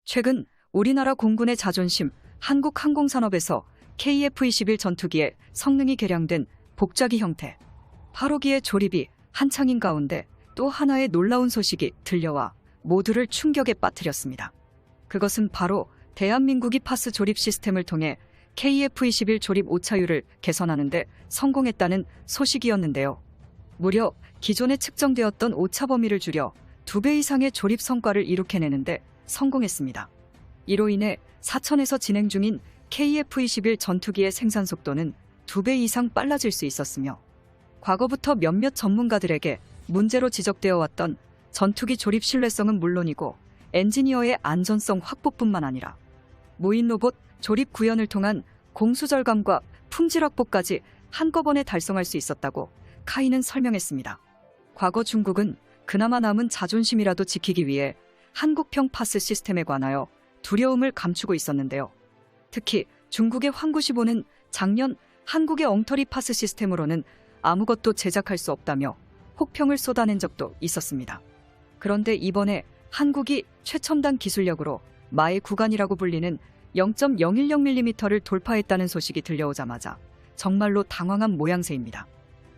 최근 우리나라 공군의 자존심, 한국항공산업에서 KF-21 전투기의 성능이 개량된 복좌기 형태 8호기의 조립이 한창인 가운데 또 하나의 놀라운 소식이 들려와 모두를 충격에 빠뜨렸습니다. 그것은 바로 대한민국이 파스 조립 시스템을 통해 KF-21 조립 오차율을 개선하는 데 성공했다는 소식이었는데요. 무려 기존에 측정되었던 오차 범위를 줄여 2배 이상의 조립 성과를 이룩해내는데 성공했습니다. 이로 인해 사천에서 진행 중인 KF-21 전투기의 생산 속도는 2배 이상 빨라질 수 있었으며, 과거부터 몇몇 전문가들에게 문제로 지적되어 왔던 전투기 조립 신뢰성은 물론이고 엔지니어의 안전성 확보뿐만 아니라 무인 로봇 조립 구현을 통한 공수 절감과 품질 확보까지 한꺼번에 달성할 수 있었다고 카이는 설명했습니다. 과거 중국은 그나마 남은 자존심이라도 지키기 위해 한국형 파스 시스템에 관하여 두려움을 감추고 있었는데요. 특히 중국의 황구15는 작년 한국의 엉터리 파스 시스템으로는 아무것도 제작할 수 없다며 혹평을 쏟아낸 적도 있었습니다. 그런데 이번에 한국이 최첨단 기술력으로 마의 구간이라고 불리는 0.010mm를 돌파했다는 소식이 들려오자마자 정말로 당황한 모양새입니다.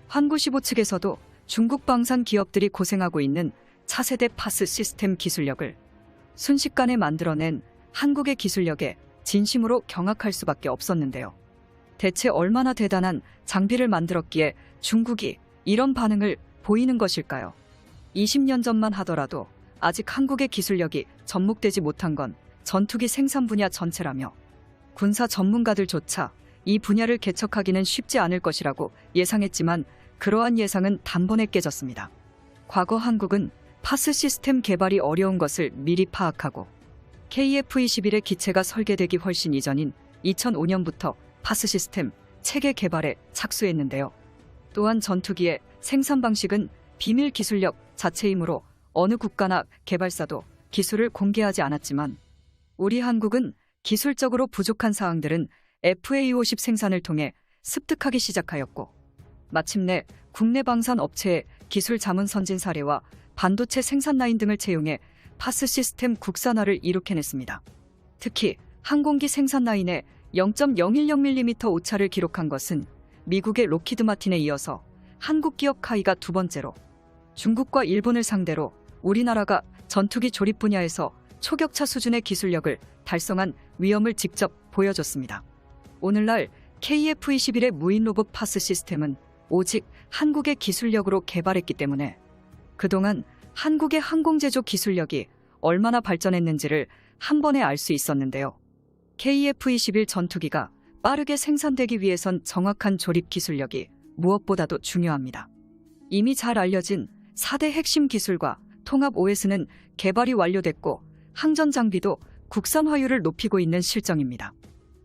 황구15 측에서도 중국 방산 기업들이 고생하고 있는 차세대 파스 시스템 기술력을 순식간에 만들어낸 한국의 기술력에 진심으로 경악할 수밖에 없었는데요. 대체 얼마나 대단한 장비를 만들었기에 중국이 이런 반응을 보이는 것일까요? 20년 전만 하더라도 아직 한국의 기술력이 접목되지 못한 건 전투기 생산 분야 전체라며 군사 전문가들조차 이 분야를 개척하기는 쉽지 않을 것이라고 예상했지만 그러한 예상은 단번에 깨졌습니다. 과거 한국은 파스 시스템 개발이 어려운 것을 미리 파악하고 KF-21의 기체가 설계되기 훨씬 이전인 2005년부터 파스 시스템 체계 개발에 착수했는데요. 또한 전투기의 생산 방식은 비밀 기술력 자체이므로 어느 국가나 개발사도 기술을 공개하지 않았지만 우리 한국은 기술적으로 부족한 사항들은 FA50 생산을 통해 습득하기 시작하였고, 마침내 국내 방산 업체의 기술 자문 선진 사례와 반도체 생산 라인 등을 채용해 파스 시스템 국산화를 이룩해냈습니다. 특히 항공기 생산 라인에 0.010mm 오차를 기록한 것은 미국의 로키드 마틴에 이어서 한국 기업 카이가 두 번째로, 중국과 일본을 상대로 우리나라가 전투기 조립 분야에서 초격차 수준의 기술력을 달성한 위엄을 직접 보여줬습니다. 오늘날 KF-21의 무인 로봇 파스 시스템은 오직 한국의 기술력으로 개발했기 때문에 그동안 한국의 항공제조 기술력이 얼마나 발전했는지를 한 번에 알 수 있었는데요. KF-21 전투기가 빠르게 생산되기 위해선 정확한 조립 기술력이 무엇보다도 중요합니다. 이미 잘 알려진 4대 핵심 기술과 통합 OS는 개발이 완료됐고 항전 장비도 국산화율을 높이고 있는 실정입니다.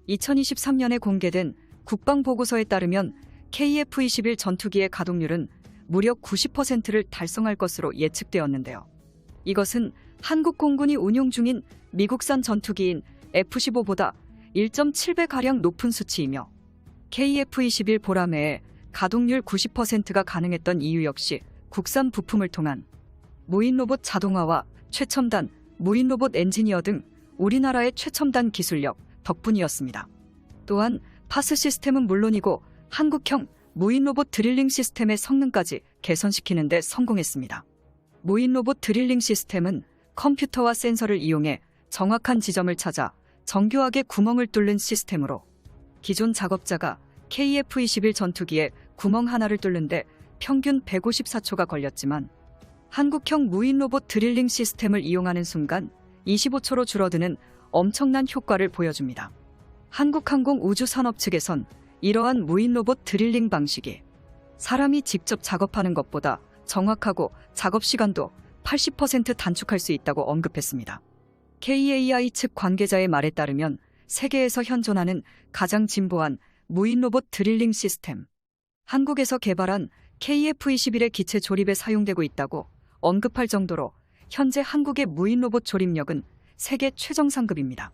2023년에 공개된 국방보고서에 따르면 KF-21 전투기의 가동률은 무려 90%를 달성할 것으로 예측되었는데요. 이것은 한국 공군이 운용 중인 미국산 전투기인 F-15보다 1.7배가량 높은 수치이며 KF-21 보라매의 가동률 90%가 가능했던 이유 역시 국산 부품을 통한 무인 로봇 자동화와 최첨단 무인 로봇 엔지니어 등 우리나라의 최첨단 기술력 덕분이었습니다. 또한 파스 시스템은 물론이고 한국형 무인 로봇 드릴링 시스템의 성능까지 개선시키는 데 성공했습니다. 무인 로봇 드릴링 시스템은 컴퓨터와 센서를 이용해 정확한 지점을 찾아 정교하게 구멍을 뚫는 시스템으로 기존 작업자가 KF-21 전투기에 구멍 하나를 뚫는데 평균 154초가 걸렸지만 한국형 무인 로봇 드릴링 시스템을 이용하는 순간 25초로 줄어드는 엄청난 효과를 보여줍니다. 한국항공우주산업 측에선 이러한 무인 로봇 드릴링 방식이 사람이 직접 작업하는 것보다 정확하고 작업 시간도 80% 단축할 수 있다고 언급했습니다. KAI 측 관계자의 말에 따르면 세계에서 현존하는 가장 진보한 무인 로봇 드릴링 시스템, 한국에서 개발한 KF-21의 기체 조립에 사용되고 있다고 언급할 정도로 현재 한국의 무인 로봇 조립력은 세계 최정상급입니다.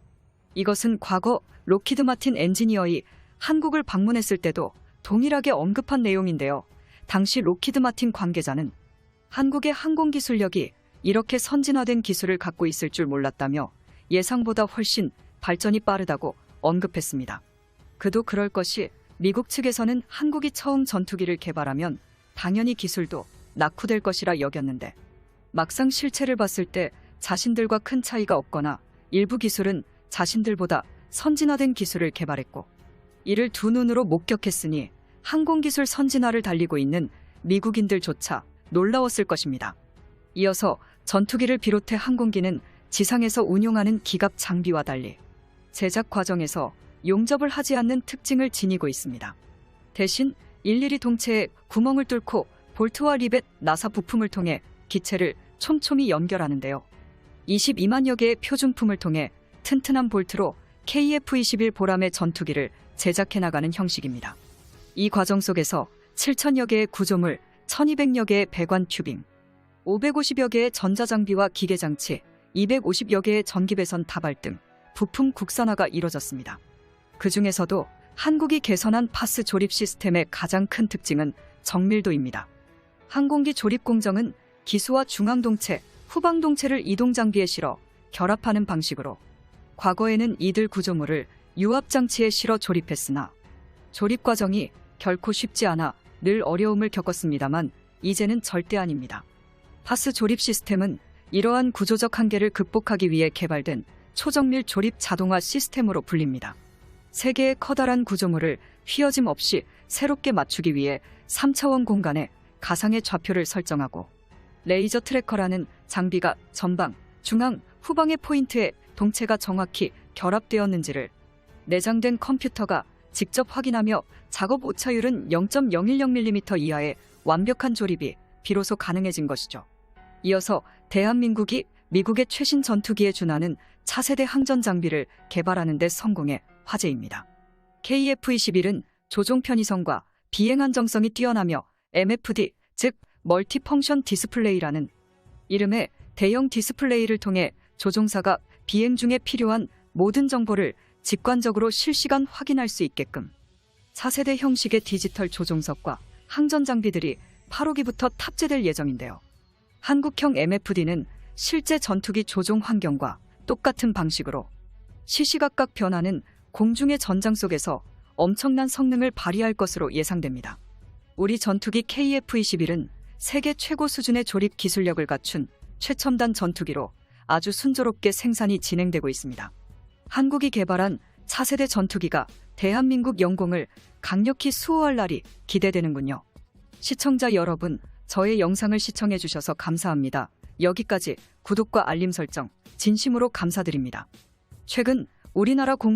이것은 과거 로키드 마틴 엔지니어이 한국을 방문했을 때도 동일하게 언급한 내용인데요. 당시 로키드 마틴 관계자는 한국의 항공기술력이 이렇게 선진화된 기술을 갖고 있을 줄 몰랐다며 예상보다 훨씬 발전이 빠르다고 언급했습니다. 그도 그럴 것이 미국 측에서는 한국이 처음 전투기를 개발하면 당연히 기술도 낙후될 것이라 여겼는데 막상 실체를 봤을 때 자신들과 큰 차이가 없거나 일부 기술은 자신들보다 선진화된 기술을 개발했고 이를 두 눈으로 목격했으니 항공기술 선진화를 달리고 있는 미국인들조차 놀라웠을 것입니다. 이어서 전투기를 비롯해 항공기는 지상에서 운용하는 기갑 장비와 달리 제작 과정에서 용접을 하지 않는 특징을 지니고 있습니다. 대신 일일이 동체에 구멍을 뚫고 볼트와 리벳, 나사 부품을 통해 기체를 촘촘히 연결하는데요. 22만여 개의 표준품을 통해 튼튼한 볼트로 KF-21 보람의 전투기를 제작해 나가는 형식입니다. 이 과정 속에서 7천여 개의 구조물, 1200여 개의 배관 튜빙, 550여 개의 전자장비와 기계장치, 250여 개의 전기배선 다발 등 부품 국산화가 이뤄졌습니다. 그 중에서도 한국이 개선한 파스 조립 시스템의 가장 큰 특징은 정밀도입니다. 항공기 조립 공정은 기수와 중앙동체, 후방동체를 이동장비에 실어 결합하는 방식으로 과거에는 이들 구조물을 유압장치에 실어 조립했으나 조립 과정이 결코 쉽지 않아 늘 어려움을 겪었습니다만 이제는 절대 아닙니다. 파스 조립 시스템은 이러한 구조적 한계를 극복하기 위해 개발된 초정밀 조립 자동화 시스템으로 불립니다. 세 개의 커다란 구조물을 휘어짐 없이 새롭게 맞추기 위해 3차원 공간에 가상의 좌표를 설정하고 레이저 트래커라는 장비가 전방, 중앙, 후방의 포인트에 동체가 정확히 결합되었는지를 내장된 컴퓨터가 직접 확인하며 작업 오차율은 0.010mm 이하의 완벽한 조립이 비로소 가능해진 것이죠. 이어서 대한민국이 미국의 최신 전투기에 준하는 차세대 항전 장비를 개발하는 데 성공해 화제입니다. KF-21은 조종 편의성과 비행 안정성이 뛰어나며 MFD, 즉 멀티펑션 디스플레이라는 이름의 대형 디스플레이를 통해 조종사가 비행 중에 필요한 모든 정보를 직관적으로 실시간 확인할 수 있게끔 차세대 형식의 디지털 조종석과 항전 장비들이 8호기부터 탑재될 예정인데요. 한국형 MFD는 실제 전투기 조종 환경과 똑같은 방식으로 시시각각 변하는 공중의 전장 속에서 엄청난 성능을 발휘할 것으로 예상됩니다. 우리 전투기 KF-21은 세계 최고 수준의 조립 기술력을 갖춘 최첨단 전투기로 아주 순조롭게 생산이 진행되고 있습니다. 한국이 개발한 차세대 전투기가 대한민국 영공을 강력히 수호할 날이 기대되는군요. 시청자 여러분, 저의 영상을 시청해 주셔서 감사합니다. 여기까지 구독과 알림 설정 진심으로 감사드립니다. 최근 우리나라 공군